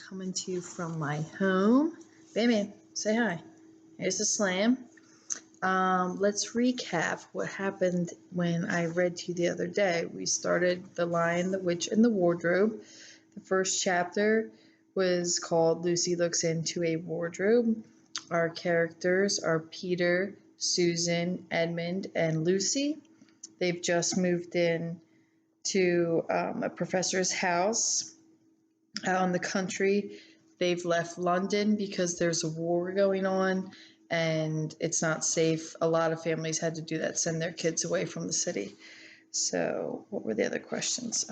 Coming to you from my home. Bammy, say hi. Here's the slam. Let's recap what happened when I read to you the other day. We started The Lion, the Witch, and the Wardrobe. The first chapter was called Lucy Looks Into a Wardrobe. Our characters are Peter, Susan, Edmund, and Lucy. They've just moved in to a professor's house out in the country. They've left London because there's a war going on and it's not safe. A lot of families had to do that, send their kids away from the city. So, what were the other questions?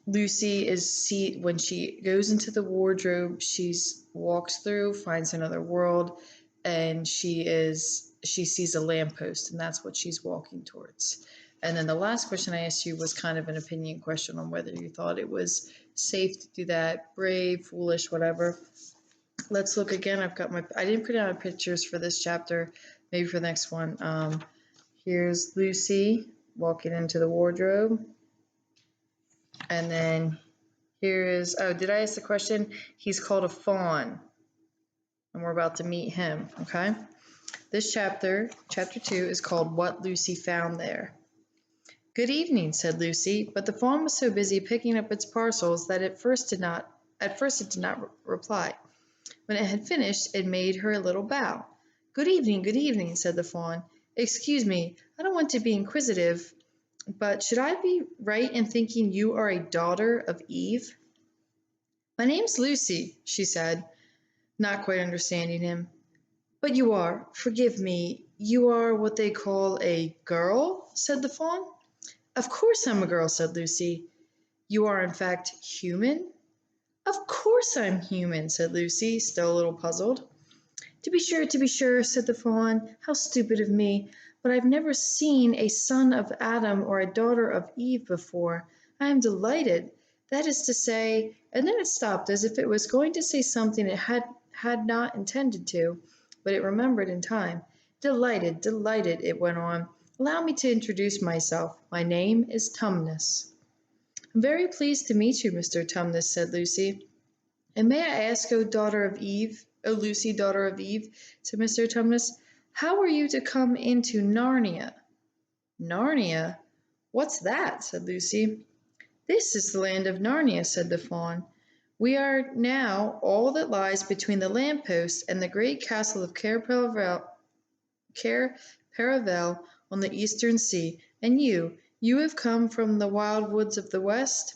Lucy when she goes into the wardrobe, she walks through, finds another world, and she sees a lamppost, and that's what she's walking towards. And then the last question I asked you was kind of an opinion question on whether you thought it was safe to do that, brave, foolish, whatever. Let's look again. I didn't put out pictures for this chapter, maybe for the next one. Here's Lucy walking into the wardrobe. And then here is, did I ask the question? He's called a fawn. And we're about to meet him, okay? This chapter 2, is called What Lucy Found There. Good evening, said Lucy, but the fawn was so busy picking up its parcels that at first it did not reply. When it had finished, it made her a little bow. Good evening, said the fawn. Excuse me, I don't want to be inquisitive, but should I be right in thinking you are a daughter of Eve? My name's Lucy, she said, not quite understanding him. But you are, forgive me, you are what they call a girl, said the fawn. Of course I'm a girl, said Lucy. You are in fact human? Of course I'm human, said Lucy, still a little puzzled. To be sure, said the fawn. How stupid of me. But I've never seen a son of Adam or a daughter of Eve before. I am delighted. That is to say, and then it stopped as if it was going to say something it had not intended to, but it remembered in time. Delighted, it went on. Allow me to introduce myself. My name is Tumnus. I'm very pleased to meet you, Mr. Tumnus, said Lucy. And may I ask, Lucy, daughter of Eve, said Mr. Tumnus, how are you to come into Narnia? Narnia? What's that? Said Lucy. This is the land of Narnia, said the fawn. We are now all that lies between the lamppost and the great castle of Cair Paravel on the eastern sea. And you have come from the wild woods of the west?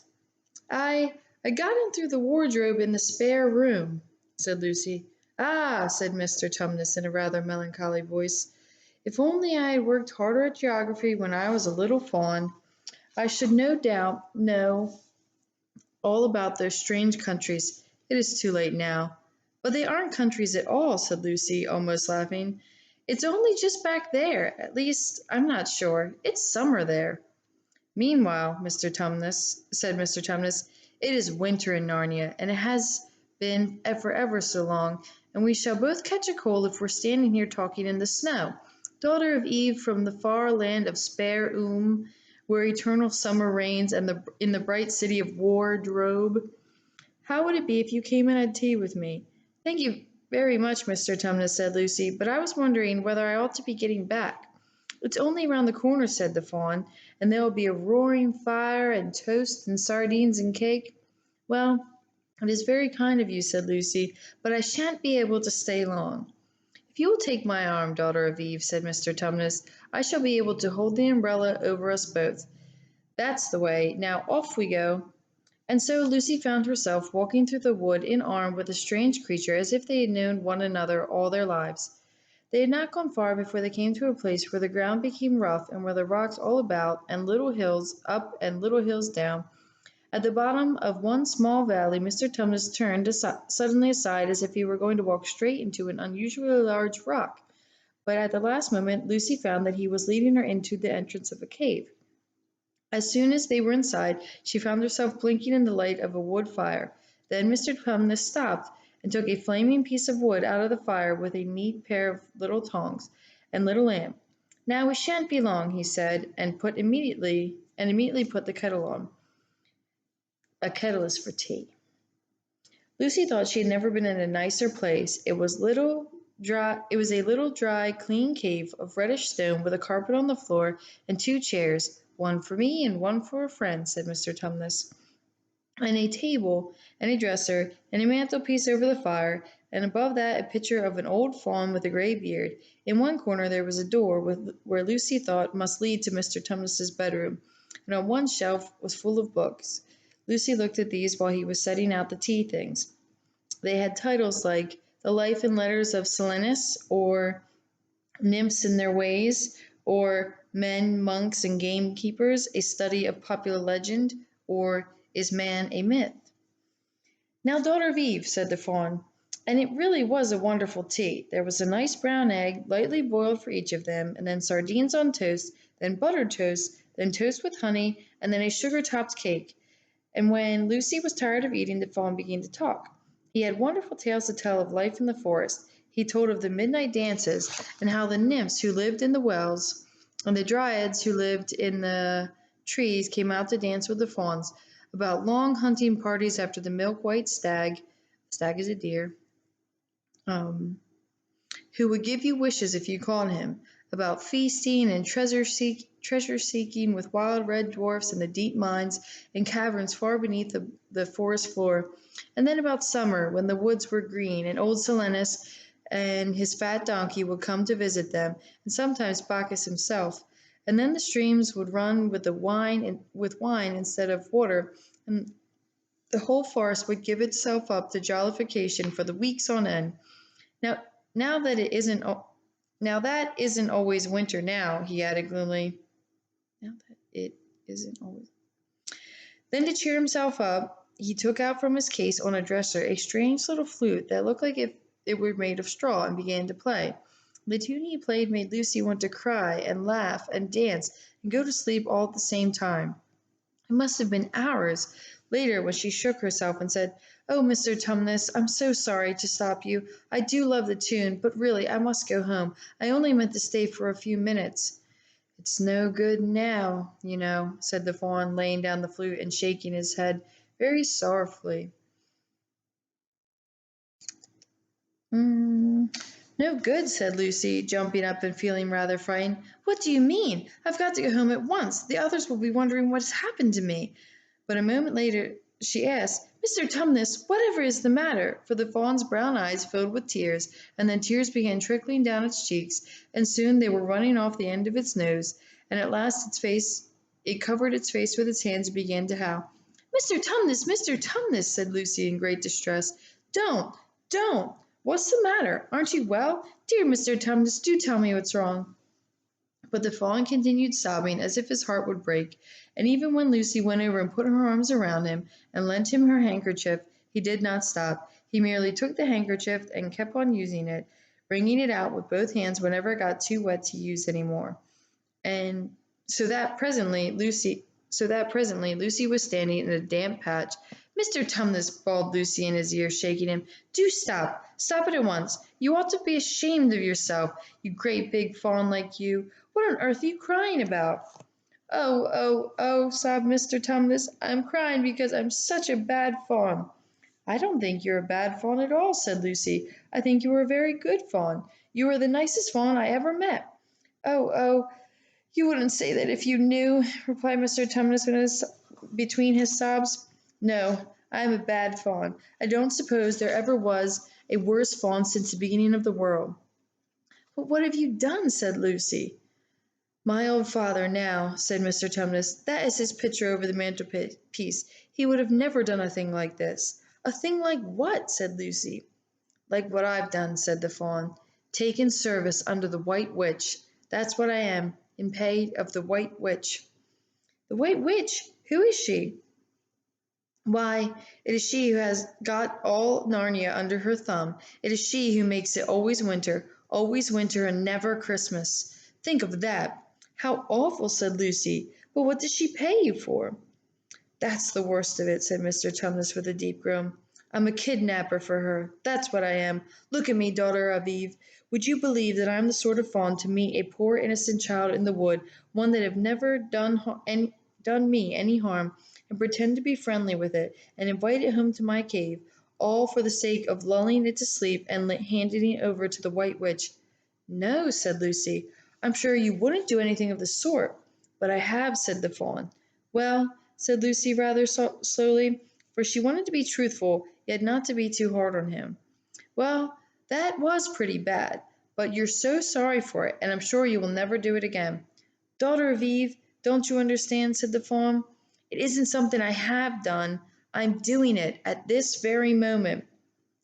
I got in through the wardrobe in the spare room, said Lucy. Ah, said Mr. Tumnus in a rather melancholy voice. If only I had worked harder at geography when I was a little fawn, I should no doubt know all about those strange countries. It is too late now. But they aren't countries at all, said Lucy, almost laughing. It's only just back there. At least, I'm not sure. It's summer there. Meanwhile, said Mr. Tumnus, it is winter in Narnia, and it has been for ever so long, and we shall both catch a cold if we're standing here talking in the snow. Daughter of Eve from the far land of Spare where eternal summer reigns, and in the bright city of Wardrobe. How would it be if you came and had tea with me? Thank you very much, Mr. Tumnus, said Lucy, but I was wondering whether I ought to be getting back. It's only round the corner, said the fawn, and there will be a roaring fire and toast and sardines and cake. Well, it is very kind of you, said Lucy, but I shan't be able to stay long. If you will take my arm, daughter of Eve, said Mr. Tumnus, I shall be able to hold the umbrella over us both. That's the way. Now off we go. And so Lucy found herself walking through the wood in arm with a strange creature as if they had known one another all their lives. They had not gone far before they came to a place where the ground became rough and where the rocks all about and little hills up and little hills down. At the bottom of one small valley, Mr. Tumnus turned suddenly aside as if he were going to walk straight into an unusually large rock. But at the last moment, Lucy found that he was leading her into the entrance of a cave. As soon as they were inside, she found herself blinking in the light of a wood fire. Then Mr. Tumnus stopped and took a flaming piece of wood out of the fire with a neat pair of little tongs and little lamp. Now we shan't be long, he said, and immediately put the kettle on. A kettle is for tea. Lucy thought she had never been in a nicer place. It was a little dry, clean cave of reddish stone with a carpet on the floor and two chairs, one for me and one for a friend, said Mr. Tumnus, and a table and a dresser and a mantelpiece over the fire, and above that a picture of an old faun with a gray beard. In one corner there was a door where Lucy thought must lead to Mr. Tumnus's bedroom, and on one shelf was full of books. Lucy looked at these while he was setting out the tea things. They had titles like The Life and Letters of Silenus, or Nymphs and Their Ways, or Men, Monks, and Gamekeepers, a study of popular legend, or Is Man a Myth? Now, daughter of Eve, said the faun, and it really was a wonderful tea. There was a nice brown egg, lightly boiled for each of them, and then sardines on toast, then buttered toast, then toast with honey, and then a sugar topped cake. And when Lucy was tired of eating, the faun began to talk. He had wonderful tales to tell of life in the forest. He told of the midnight dances, and how the nymphs who lived in the wells and the dryads who lived in the trees came out to dance with the fauns, about long hunting parties after the milk white stag is a deer, um, who would give you wishes if you called him, about feasting and treasure seeking with wild red dwarfs in the deep mines and caverns far beneath the forest floor, and then about summer when the woods were green and old Silenus and his fat donkey would come to visit them, and sometimes Bacchus himself. And then the streams would run with wine instead of water, and the whole forest would give itself up to jollification for the weeks on end. Now, now that it isn't, now that isn't always winter. Now, he added gloomily. Now that it isn't always. Then, to cheer himself up, he took out from his case on a dresser a strange little flute that looked like if it were made of straw, and began to play. The tune he played made Lucy want to cry and laugh and dance and go to sleep all at the same time. It must have been hours later when she shook herself and said, "Oh, Mr. Tumnus, I'm so sorry to stop you. I do love the tune, but really I must go home. I only meant to stay for a few minutes." "It's no good now, you know," said the faun, laying down the flute and shaking his head very sorrowfully. "Mm, no good," said Lucy, jumping up and feeling rather frightened. "What do you mean? I've got to go home at once. The others will be wondering what has happened to me." But a moment later she asked, "Mr. Tumnus, whatever is the matter?" For the fawn's brown eyes filled with tears, and then tears began trickling down its cheeks, and soon they were running off the end of its nose, and at last it covered its face with its hands and began to howl. "Mr. Tumnus, Mr. Tumnus," said Lucy in great distress. Don't! What's the matter? Aren't you well? Dear Mr. Tumnus, do tell me what's wrong." But the fawn continued sobbing as if his heart would break, and even when Lucy went over and put her arms around him and lent him her handkerchief, he did not stop. He merely took the handkerchief and kept on using it, wringing it out with both hands whenever it got too wet to use any more. And so that presently Lucy was standing in a damp patch. "Mr. Tumnus," bawled Lucy in his ear, shaking him, "do stop! Stop it at once! You ought to be ashamed of yourself, you great big fawn like you! What on earth are you crying about?" "Oh," sobbed Mr. Tumnus, "I'm crying because I'm such a bad fawn." "I don't think you're a bad fawn at all," said Lucy. "I think you are a very good fawn. You are the nicest fawn I ever met." "Oh, you wouldn't say that if you knew," replied Mr. Tumnus between his sobs. "No, I am a bad fawn. I don't suppose there ever was a worse fawn since the beginning of the world." "But what have you done?" said Lucy. "My old father, now," said Mr. Tumnus, "that is his picture over the mantelpiece. He would have never done a thing like this." "A thing like what?" said Lucy. "Like what I've done," said the fawn. "Taken service under the White Witch. That's what I am, in pay of the White Witch." "The White Witch? Who is she?" "Why, it is she who has got all Narnia under her thumb. It is she who makes it always winter and never Christmas. Think of that!" "How awful!" said Lucy. "But what does she pay you for?" "That's the worst of it," said Mr. Tumnus with a deep groan. "I'm a kidnapper for her. That's what I am. Look at me, daughter of Eve. Would you believe that I'm the sort of fawn to meet a poor innocent child in the wood, one that have never done me any harm, and pretend to be friendly with it, and invite it home to my cave, all for the sake of lulling it to sleep and handing it over to the White Witch. No, said Lucy. I'm sure you wouldn't do anything of the sort. But I have, said the Fawn. Well, said Lucy rather slowly, for she wanted to be truthful, yet not to be too hard on him. Well, that was pretty bad, but you're so sorry for it, and I'm sure you will never do it again. Daughter of Eve, don't you understand? Said the Fawn. It isn't something I have done. I'm doing it at this very moment.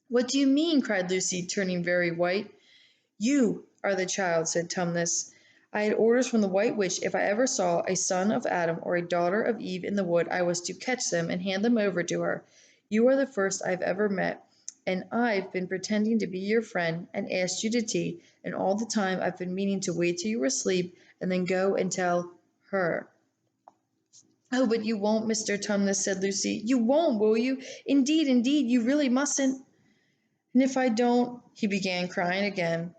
What do you mean? Cried Lucy, turning very white. You are the child, said Tumnus. I had orders from the White Witch if I ever saw a son of Adam or a daughter of Eve in the wood, I was to catch them and hand them over to her. You are the first I've ever met, and I've been pretending to be your friend and asked you to tea, and all the time I've been meaning to wait till you were asleep and then go and tell her. Oh, but you won't, Mr. Tumnus, said Lucy. You won't, will you? Indeed, indeed, you really mustn't. And if I don't, he began crying again.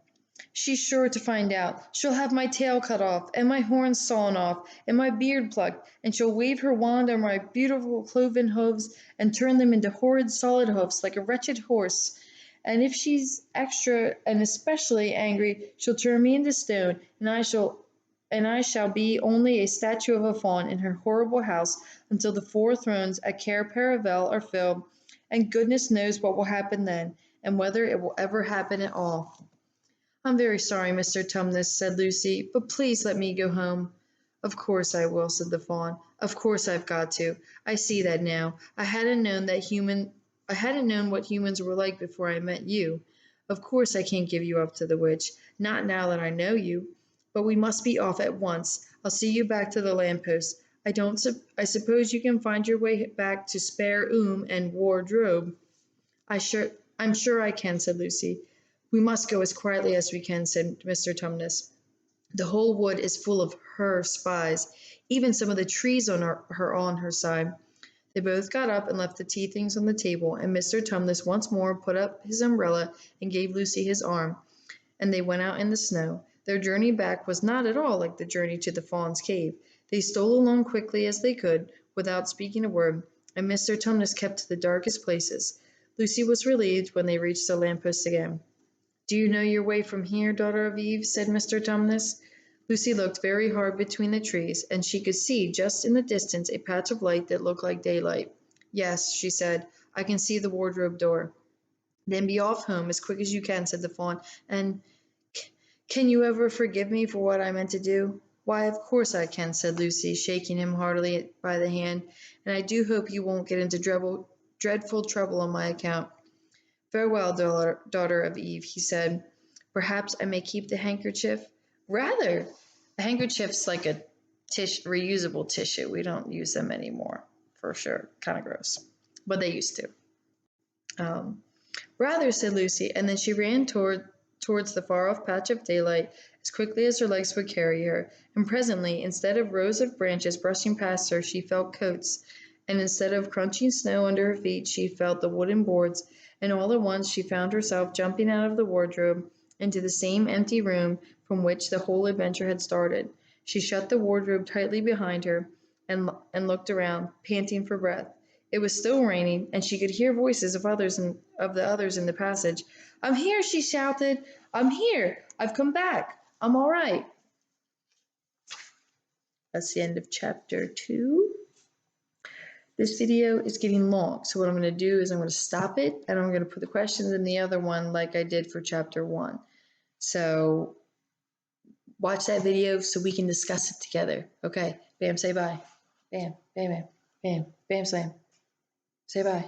She's sure to find out. She'll have my tail cut off, and my horns sawn off, and my beard plucked, and she'll wave her wand on my beautiful cloven hoofs and turn them into horrid solid hoofs like a wretched horse. And if she's extra and especially angry, she'll turn me into stone, and I shall be only a statue of a fawn in her horrible house until the 4 thrones at Cair Paravel are filled, and goodness knows what will happen then, and whether it will ever happen at all. I'm very sorry, Mr. Tumnus, said Lucy, but please let me go home. Of course I will, said the Fawn. Of course I've got to. I see that now. I hadn't known what humans were like before I met you. Of course I can't give you up to the witch, not now that I know you. But we must be off at once. I'll see you back to the lamppost. I suppose you can find your way back to Spare and Wardrobe. I'm sure I can, said Lucy. We must go as quietly as we can, said Mr. Tumnus. The whole wood is full of her spies, even some of the trees on her side. They both got up and left the tea things on the table, and Mr. Tumnus once more put up his umbrella and gave Lucy his arm, and they went out in the snow. Their journey back was not at all like the journey to the Fawn's cave. They stole along quickly as they could, without speaking a word, and Mr. Tumnus kept to the darkest places. Lucy was relieved when they reached the lamppost again. Do you know your way from here, daughter of Eve? Said Mr. Tumnus. Lucy looked very hard between the trees, and she could see just in the distance a patch of light that looked like daylight. Yes, she said, I can see the wardrobe door. Then be off home as quick as you can, said the Fawn. And can you ever forgive me for what I meant to do? Why, of course I can, said Lucy, shaking him heartily by the hand, and I do hope you won't get into dreadful trouble on my account. Farewell, daughter of Eve, he said. Perhaps I may keep the handkerchief? Rather! A handkerchief's like a reusable tissue. We don't use them anymore, for sure. Kind of gross. But they used to. Rather, said Lucy, and then she ran towards the far-off patch of daylight as quickly as her legs would carry her, and presently, instead of rows of branches brushing past her, she felt coats, and instead of crunching snow under her feet, she felt the wooden boards, and all at once she found herself jumping out of the wardrobe into the same empty room from which the whole adventure had started. She shut the wardrobe tightly behind her and looked around, panting for breath. It was still raining, and she could hear voices of the others in the passage. I'm here, she shouted. I'm here. I've come back. I'm all right. That's the end of chapter 2. This video is getting long, so what I'm going to do is I'm going to stop it, and I'm going to put the questions in the other one like I did for chapter 1. So watch that video so we can discuss it together. Okay, bam, say bye. Bam, bam, bam, bam, bam, slam. Say bye.